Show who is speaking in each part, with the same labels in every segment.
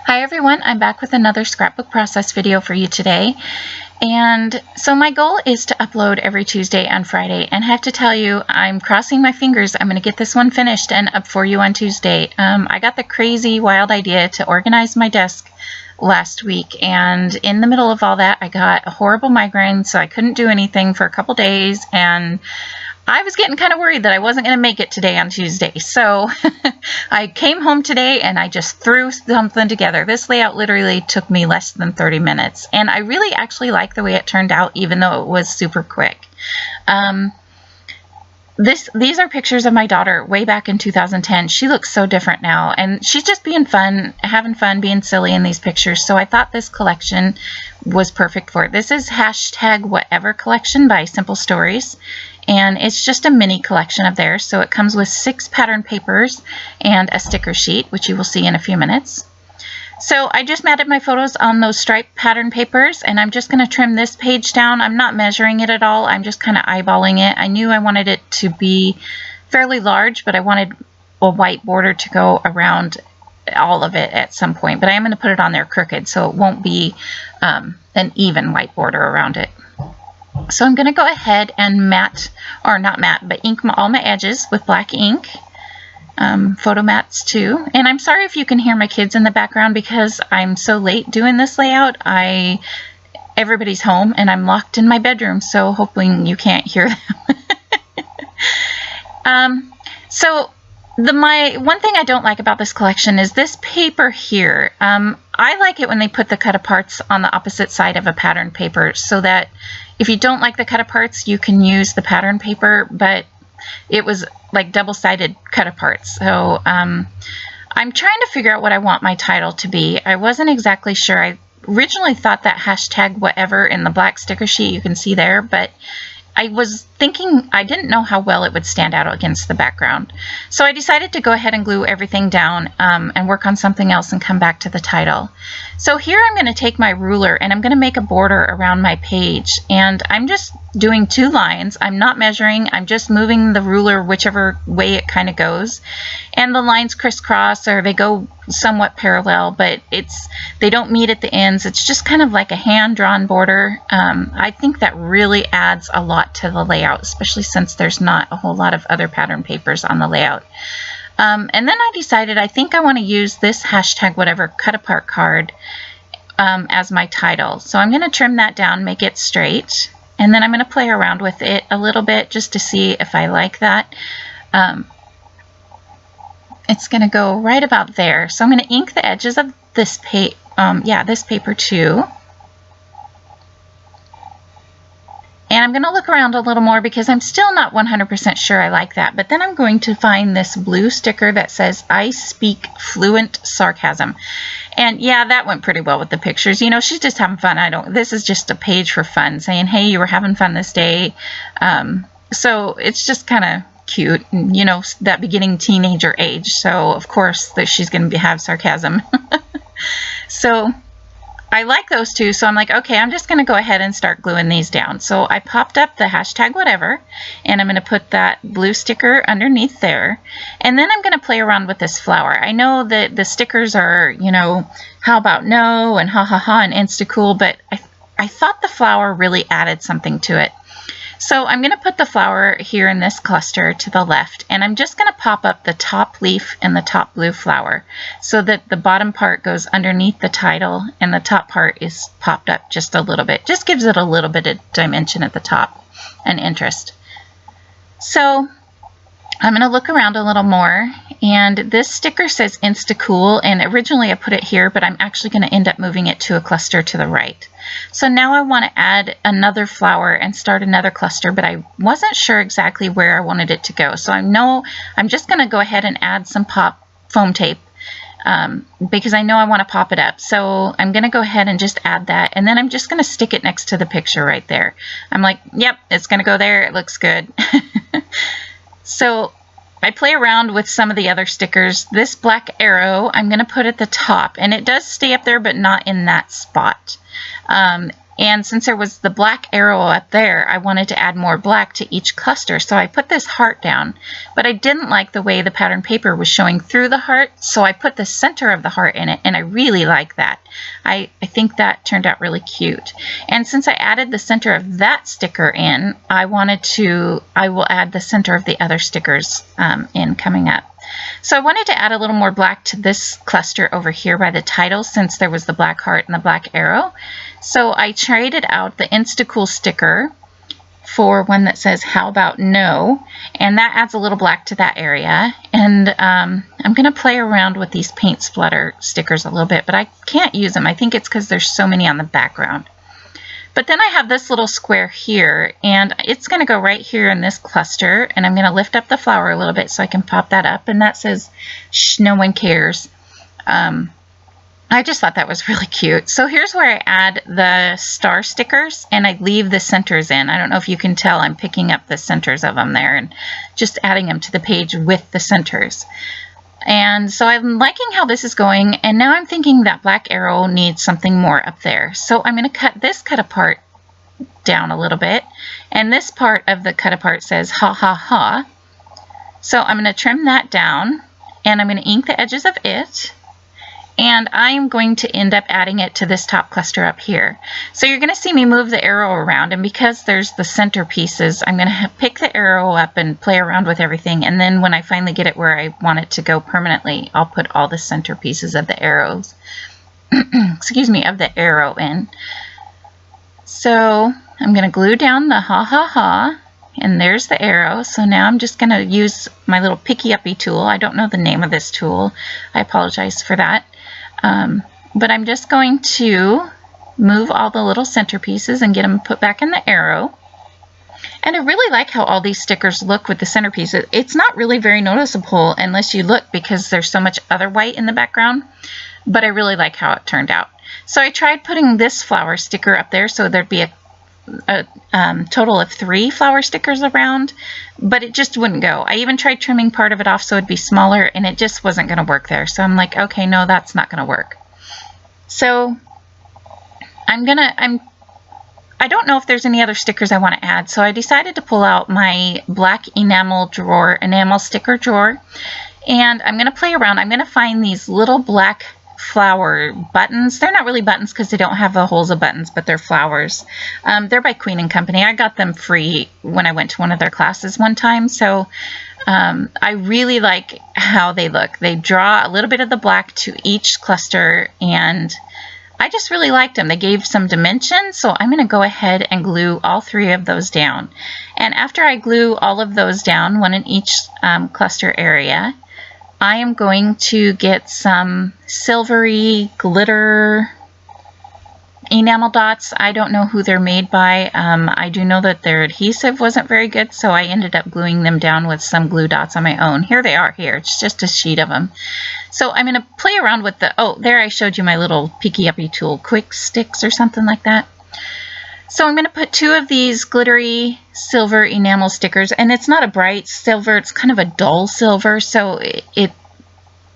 Speaker 1: Hi everyone, I'm back with another scrapbook process video for you today. And so my goal is to upload every Tuesday and Friday, and I have to tell you, I'm crossing my fingers. I'm going to get this one finished and up for you on Tuesday. I got the crazy wild idea to organize my desk last week, and in the middle of all that I got a horrible migraine, so I couldn't do anything for a couple days, and I was getting kind of worried that I wasn't going to make it today on Tuesday. So I came home today and I just threw something together. This layout literally took me less than 30 minutes. And I really actually like the way it turned out, even though it was super quick. These are pictures of my daughter way back in 2010. She looks so different now, and she's just being fun, having fun, being silly in these pictures. So I thought this collection was perfect for it. This is #whatever collection by Simple Stories, and it's just a mini collection of theirs. So it comes with 6 pattern papers and a sticker sheet, which you will see in a few minutes. So I just matted my photos on those striped pattern papers, and I'm just going to trim this page down. I'm not measuring it at all. I'm just kind of eyeballing it. I knew I wanted it to be fairly large, but I wanted a white border to go around all of it at some point. But I am going to put it on there crooked, so it won't be an even white border around it. So I'm going to go ahead and ink all my edges with black ink. Photo mats too. And I'm sorry if you can hear my kids in the background because I'm so late doing this layout. Everybody's home and I'm locked in my bedroom, so hoping you can't hear them. My one thing I don't like about this collection is this paper here. I like it when they put the cut aparts on the opposite side of a pattern paper, so that if you don't like the cut aparts, you can use the pattern paper, but it was like double-sided cut aparts. So I'm trying to figure out what I want my title to be. I wasn't exactly sure. I originally thought that #whatever in the black sticker sheet you can see there, but I was thinking I didn't know how well it would stand out against the background. So I decided to go ahead and glue everything down and work on something else and come back to the title. So here I'm going to take my ruler and I'm going to make a border around my page, and I'm just doing 2 lines. I'm not measuring, I'm just moving the ruler whichever way it kind of goes, and the lines crisscross or they go somewhat parallel, but they don't meet at the ends. It's just kind of like a hand-drawn border. I think that really adds a lot to the layout, especially since there's not a whole lot of other pattern papers on the layout. And then I decided I think I want to use this #whatever cut apart card as my title. So I'm going to trim that down, make it straight, and then I'm going to play around with it a little bit just to see if I like that. It's going to go right about there. So I'm going to ink the edges of this this paper too. And I'm going to look around a little more because I'm still not 100% sure I like that. But then I'm going to find this blue sticker that says, "I speak fluent sarcasm." And yeah, that went pretty well with the pictures. You know, she's just having fun. This is just a page for fun, saying, hey, you were having fun this day. So it's just kind of cute, you know, that beginning teenager age. So of course that she's going to have sarcasm. So I like those two, so I'm like, okay, I'm just going to go ahead and start gluing these down. So I popped up the #whatever, and I'm going to put that blue sticker underneath there. And then I'm going to play around with this flower. I know that the stickers are, you know, how about no and ha ha ha and insta-cool, but I thought the flower really added something to it. So I'm going to put the flower here in this cluster to the left, and I'm just going to pop up the top leaf and the top blue flower so that the bottom part goes underneath the title and the top part is popped up just a little bit. Just gives it a little bit of dimension at the top and interest. So I'm going to look around a little more, and this sticker says Insta-Cool, and originally I put it here, but I'm actually going to end up moving it to a cluster to the right. So now I want to add another flower and start another cluster, but I wasn't sure exactly where I wanted it to go. So I'm just going to go ahead and add some foam tape because I know I want to pop it up. So I'm going to go ahead and just add that, and then I'm just going to stick it next to the picture right there. I'm like, yep, it's going to go there. It looks good. So I play around with some of the other stickers. This black arrow I'm going to put at the top, and it does stay up there but not in that spot. And since there was the black arrow up there, I wanted to add more black to each cluster. So I put this heart down, but I didn't like the way the pattern paper was showing through the heart. So I put the center of the heart in it, and I really like that. I think that turned out really cute. And since I added the center of that sticker in, I will add the center of the other stickers in coming up. So I wanted to add a little more black to this cluster over here by the title, since there was the black heart and the black arrow. So I traded out the Instacool sticker for one that says, "How about no?" And that adds a little black to that area. And I'm going to play around with these paint splatter stickers a little bit, but I can't use them. I think it's because there's so many on the background. But then I have this little square here, and it's going to go right here in this cluster, and I'm going to lift up the flower a little bit so I can pop that up, and that says, "Shh, no one cares." I just thought that was really cute. So here's where I add the star stickers, and I leave the centers in. I don't know if you can tell, I'm picking up the centers of them there and just adding them to the page with the centers. And so I'm liking how this is going, and now I'm thinking that black arrow needs something more up there. So I'm going to cut this cut apart down a little bit, and this part of the cut apart says "ha ha ha." So I'm going to trim that down, and I'm going to ink the edges of it, and I'm going to end up adding it to this top cluster up here. So you're going to see me move the arrow around, and because there's the center pieces, I'm going to pick the arrow up and play around with everything, and then when I finally get it where I want it to go permanently, I'll put all the center pieces of the arrows, excuse me, of the arrow in. So I'm going to glue down the "ha ha ha," and there's the arrow. So now I'm just going to use my little picky uppy tool. I don't know the name of this tool. I apologize for that. But I'm just going to move all the little center pieces and get them put back in the arrow. And I really like how all these stickers look with the center pieces. It's not really very noticeable unless you look, because there's so much other white in the background, but I really like how it turned out. So I tried putting this flower sticker up there so there'd be a total of 3 flower stickers around, but it just wouldn't go. I even tried trimming part of it off so it'd be smaller, and it just wasn't going to work there. So I'm like, okay, no, that's not going to work. So I don't know if there's any other stickers I want to add, so I decided to pull out my black enamel sticker drawer, and I'm going to play around. I'm going to find these little black flower buttons. They're not really buttons because they don't have the holes of buttons, but they're flowers. They're by Queen & Company. I got them free when I went to one of their classes one time, so I really like how they look. They draw a little bit of the black to each cluster, and I just really liked them. They gave some dimension, so I'm going to go ahead and glue all 3 of those down. And after I glue all of those down, one in each cluster area, I am going to get some silvery glitter enamel dots. I don't know who they're made by. I do know that their adhesive wasn't very good, so I ended up gluing them down with some glue dots on my own. Here they are here. It's just a sheet of them. So I'm going to play around with the, oh, there I showed you my little picky uppy tool, Quick Sticks or something like that. So I'm going to put 2 of these glittery silver enamel stickers, and it's not a bright silver, it's kind of a dull silver, so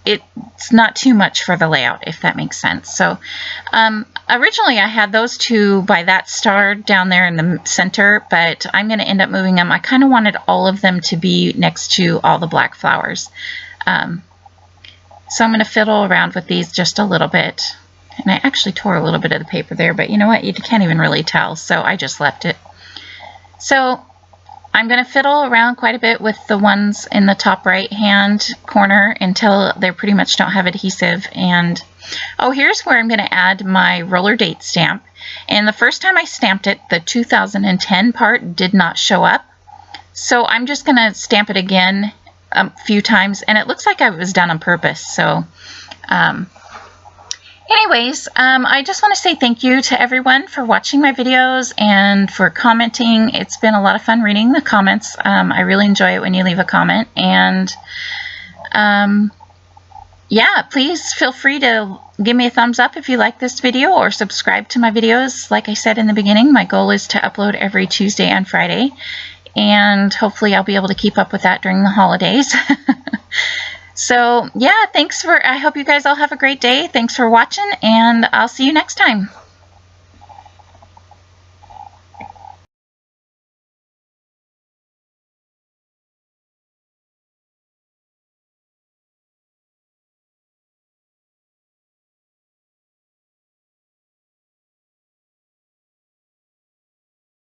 Speaker 1: it's not too much for the layout, if that makes sense. So originally I had those 2 by that star down there in the center, but I'm going to end up moving them. I kind of wanted all of them to be next to all the black flowers. So I'm going to fiddle around with these just a little bit. And I actually tore a little bit of the paper there, but you know what? You can't even really tell, so I just left it. So I'm going to fiddle around quite a bit with the ones in the top right-hand corner until they pretty much don't have adhesive. And oh, here's where I'm going to add my roller date stamp. And the first time I stamped it, the 2010 part did not show up. So I'm just going to stamp it again a few times, and it looks like it was done on purpose. So anyways, I just want to say thank you to everyone for watching my videos and for commenting. It's been a lot of fun reading the comments. I really enjoy it when you leave a comment. And yeah, please feel free to give me a thumbs up if you like this video, or subscribe to my videos. Like I said in the beginning, my goal is to upload every Tuesday and Friday, and hopefully I'll be able to keep up with that during the holidays. So yeah, I hope you guys all have a great day. Thanks for watching, and I'll see you next time.